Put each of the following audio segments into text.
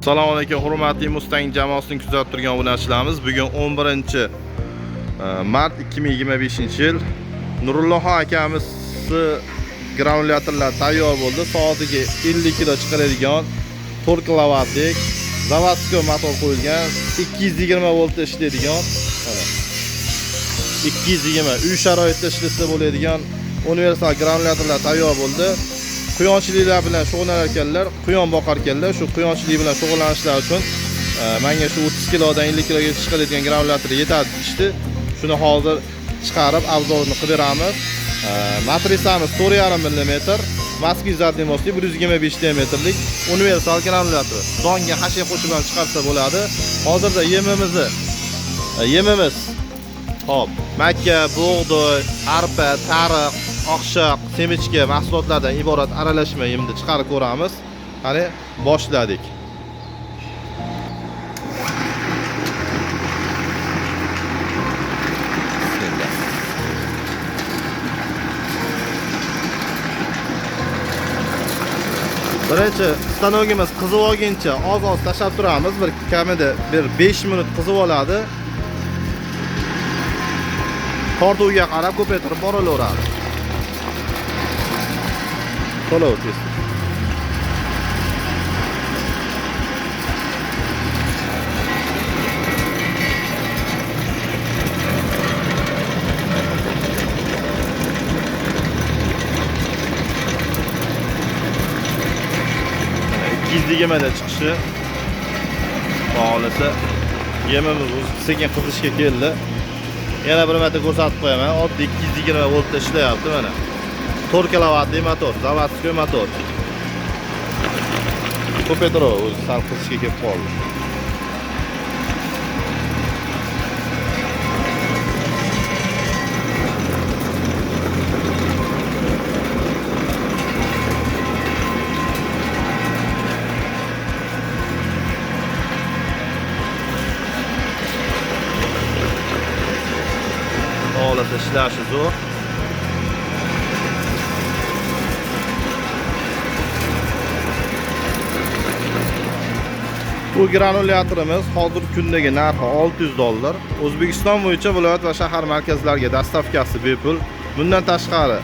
Assalomu alaykum, hurmatli Mustang jamoasini kuzatib turgan obunachilarimiz. Bugun 11-mart 2025-yil. Nurulloh akamiz granulyatorlar tayyor bo'ldi. Soatiga 50 kilo chiqaradigan 4 kilovatlik zavodskiy motor qo'yilgan, 220 voltda ishlaydigan, 220 uy sharoitida ishlasa bo'ladigan universal granulyatorlar tayyor bo'ldi. Quyonchiliklar bilan shug'ullanar ekanlar, quyon boqar ekanlar. Shu quyonchilik bilan shug'ullanishlar uchun menga shu 30 kilodan 50 kiloga chiqadigan granulyator yetadi ishdi. Shuni hozir chiqarib obzorini qilib beramiz. Matrisamiz 4,5 mm, Moskva zadnimosli 125 diametrlik universal granulyator. Donga hashay qo'shib ham chiqarsa bo'ladi. Hozirda yemimiz hop, makka, bug'doy, arpa, tariq, oqshoq, semichka mahsulotlardan iborat aralashma yemni chiqarib ko'ramiz. Qani boshladik. Birinchi stanogimiz qizib olguncha oz-oz tashlab turamiz. Bir kamida 5 minut qizib oladi. Tortuvga qarab ko'paytirib borilaveradi. To'lov test. Gizligimada chiqishi xohlasa yemimiz sekin qizishga keldi. Yana bir marta ko'rsatib qo'yaman. Oddiy 220 voltda ishlayapti mana. 4 kilovatli motor, zavodskiy motor. Ko'paytirib o'zi sal qizishga kelib qoldi. Xohlasa ishlashi zo'r. Bu granulyatorimiz hozir kundagi narxi $600. O'zbekiston bo'yicha viloyat va shahar markazlariga dastavkasi bepul. Bundan tashqari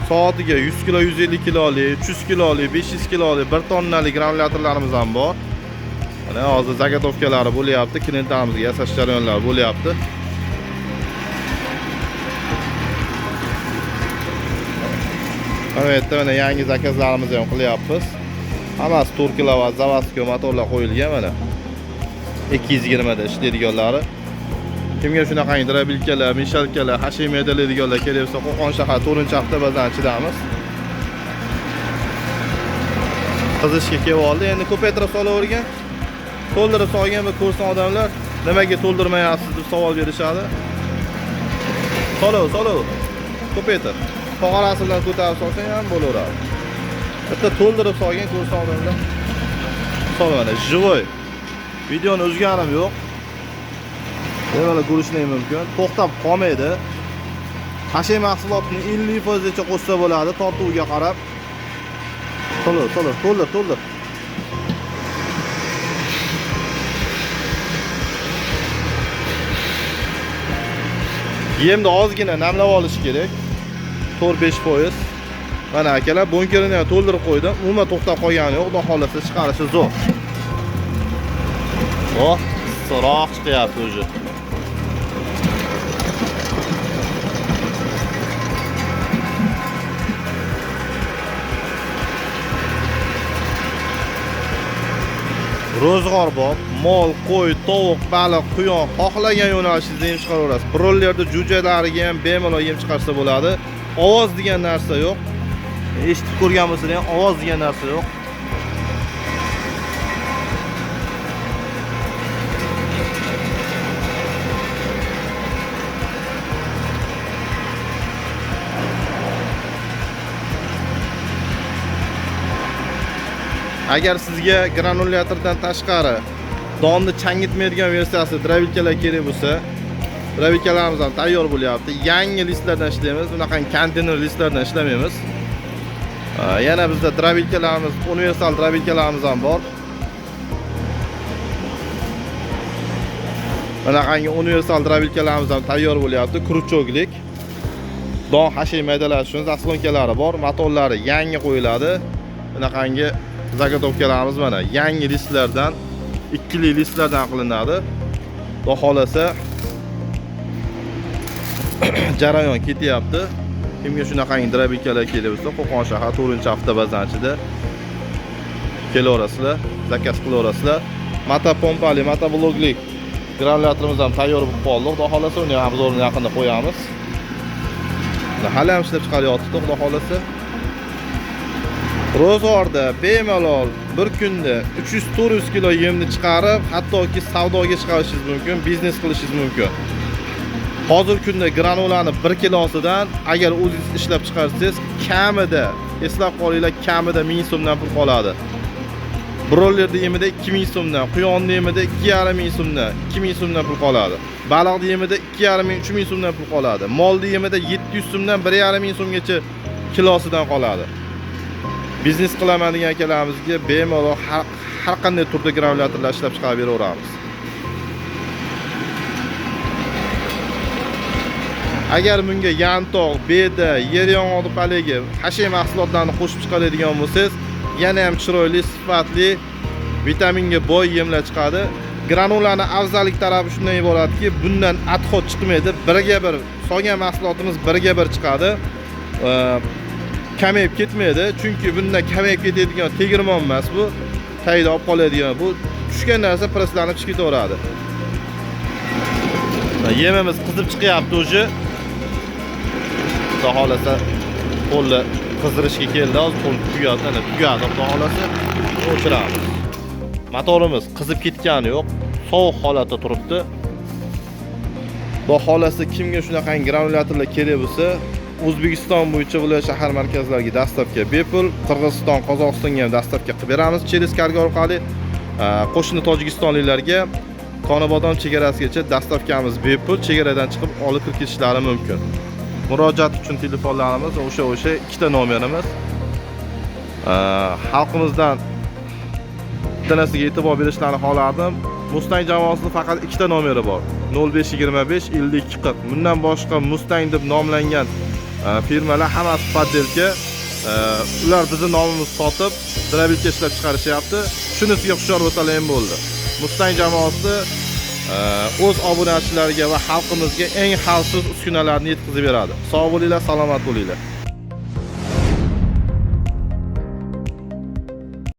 soatiga 100 kilo, 150 kilolik, 300 kilolik, 500 kilolik, 1 tonnalik granulyatorlarimiz ham bor. Mana hozir zagotovkalari bo'lyapti, klientlarimizga yasash jarayonlari bo'lyapti. Evet, mana yangi zakazlarimizni ham qilyapmiz. Hammasi 4 kilovat zavodskiy motorlar qo'yilgan mana. 220 da ishlaydiganlari. Kimga shunaqangi drabilkalar, mishalkalar, hashay medalaydiganlar kerak bo'lsa, Qo'qon shahar 4-hafta bazdan chidamiz. Qizishga kelib oldi. Endi ko'paytirib solavergan. To'ldirib solgan va ko'rsin odamlar, nimaga to'ldirmayapsiz deb savol berishadi. Solov. Ko'paytir. Tog'arasi bilan ko'tarib solsang ham bo'laveradi. Bitta to'ldirib solgan ko'rsa odamlar. Solmadi, живой. Videoni o'zgarim yo'q. Mana ko'rishingiz mumkin. To'xtab qolmaydi. Hashay mahsulotini 50% gacha qo'shsa bo'ladi, tortuvga qarab. To'ldir. Yemni ozgina namlab olish kerak. 4-5%. Mana akalar bunkerini ham to'ldirib qo'ydim. Umuman to'xtab qolgani yo'q. Xudo xolasa chiqarishi zo'r. So'roq chiqyapti o'zi. Ro'zg'or bor. Mol, qo'y, tovuq, baliq, quyon xohlagan yo'nalishingizda yem chiqaraverasiz. Brollerda jo'jalariga ham bemalol yem chiqarsa bo'ladi. Ovoz degan narsa yo'q. Eshitib ko'rgan bo'lsangiz ham ovoz degan narsa yo'q. Agar sizga granulyatordan tashqari donni changitmaydigan versiyasi drabilkalar kerak bo'lsa, drabilkalarimiz ham tayyor bo'lyapti. Yangi listlardan ishlaymiz. Bunaqangi konteyner listlardan ishlamaymiz. Yana bizda drabilkalarimiz, universal drabilkalarimiz ham bor. Bunaqangi universal drabilkalarimiz ham tayyor bo'lyapti. Kruchoklik. Don hashay maydalash uchun zaslonkalari bor. Motorlari yangi qo'yiladi. Bunaqangi zagotovkalarimiz mana yangi listlardan, ikkili listlardan qilinadi. Xudo xolasa jarayon ketyapti. Kimga shunaqangi drabilkalar kelsa, Qo'qon shahar 4-hafta bazanchida kelaverasizlar, zakaz qilaverasizlar. Mata pompali, mata bloklik granulyatorimiz ham tayyor bo'lib qoldi. Xudo xolasa uni obzorini yaqinda qo'yamiz. Hali ham ishlab chiqaryapti, xudo xolasa. Ro'zg'orda bemalol bir kunda 300-400 kilo yemni chiqarib, hattoki savdoga chiqarishingiz mumkin, biznes qilishingiz mumkin. Hozirgi kunda granulani 1 kilosidan agar o'zingiz ishlab chiqarsangiz, kamida, eslab qolinglar, kamida 1000 so'mdan pul qoladi. Brollerda yemida 2000 so'mdan, quyonni yemida 2500 so'mdan, 2000 so'mdan pul qoladi. Baliqda yemida 2500-3000 so'mdan pul qoladi. Molda yemida 700 so'mdan 1500 so'mgacha kilosidan qoladi. Biznes qilaman degan akalarimizga bemalol har qanday turda granulyatorlar ishlab chiqarib beraveramiz. Agar bunga yantoq, beda, yer yong'oqli palagi, hashay mahsulotlarini qo'shib chiqaradigan bo'lsangiz, yana ham chiroyli, sifatli, vitaminga boy yemlar chiqadi. Granulani afzallik tarafi shundan iboratki, bundan adhod chiqmaydi. Biriga bir solgan mahsulotimiz biriga bir chiqadi. Kamayib ketmaydi, chunki bunda kamayib ketadigan tegirmon emas bu. Tayda olib qoladigan bu. Tushgan narsa preslanib chiqib ketaveradi. Yemimiz qizib chiqyapti o'zi. Xudo xolasa qo'lni qizdirishga keldi, hozir qo'l tugadi, ana tugadi, xudo xolasa o'chiramiz. Motorimiz qizib ketgani yo'q, sovuq holatda turibdi. Xudo xolasa kimga shunaqangi granulyatorlar kerak bo'lsa, O'zbekiston bo'yicha viloyat shahar markazlariga dastavka bepul, Qirg'iziston, Qozog'istonga ham dastavka qilib beramiz. Cheres kargo orqali qo'shni Tojikistonliklarga Qonibodon chegarasigacha dastavkamiz bepul, chegaradan chiqib olib kirib ketishlari mumkin. Murojaat uchun telefonlarimiz o'sha ikkita nomerimiz. Xalqimizdan bitta narsaga e'tibor berishlarini xohlardim. Mustang jamoasining faqat ikkita nomeri bor. 0525 5240. Bundan boshqa Mustang deb nomlangan firmalar hammasi poddelka. Ular bizning nomimizni sotib, drabilka ishlab chiqarishyapti. Shunisiga hushyor bo'lsalar ham bo'ldi. Mustang jamoasi o'z obunachilariga va xalqimizga eng xavfsiz uskunalarni yetkazib beradi. Sog' bo'linglar, salomat bo'linglar.